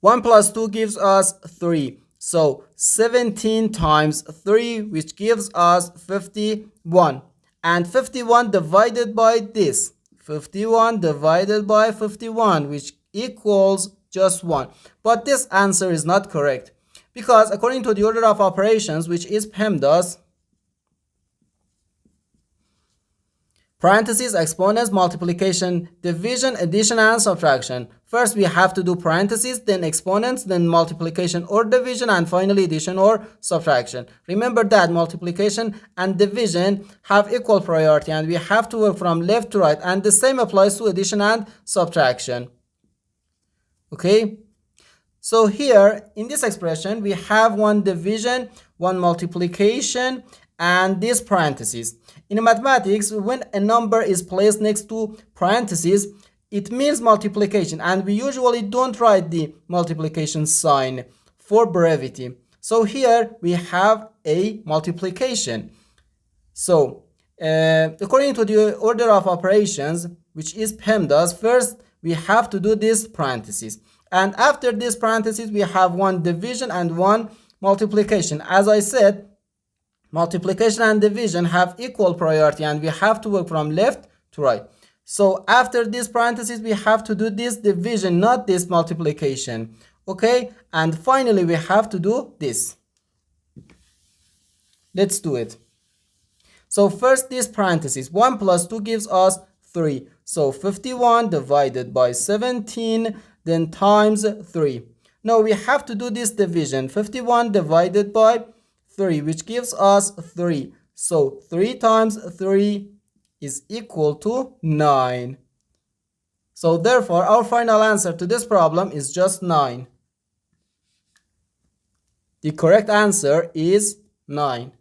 1 plus 2 gives us 3. So 17 times 3, which gives us 51. And 51 divided by this. 51 divided by 51, which equals just 1. But this answer is not correct, because according to the order of operations, which is PEMDAS, parentheses, exponents, multiplication, division, addition, and subtraction. First, we have to do parentheses, then exponents, then multiplication or division, and finally addition or subtraction. Remember that multiplication and division have equal priority, and we have to work from left to right, and the same applies to addition and subtraction. Okay? So here, in this expression, we have one division, one multiplication, and these parentheses. In mathematics, when a number is placed next to parentheses, it means multiplication, and we usually don't write the multiplication sign for brevity. So here we have a multiplication. So according to the order of operations, which is PEMDAS, first we have to do this parentheses, and after this parentheses we have one division and one multiplication. As I said, multiplication and division have equal priority, and we have to work from left to right. So after this parentheses, we have to do this division, not this multiplication. Okay? And finally, we have to do this. Let's do it. So first, this parentheses. 1 plus 2 gives us 3. So 51 divided by 17, then times 3. Now we have to do this division. 51 divided by 3, which gives us 3. So 3 times 3 is equal to 9. So therefore, our final answer to this problem is just 9. The correct answer is 9.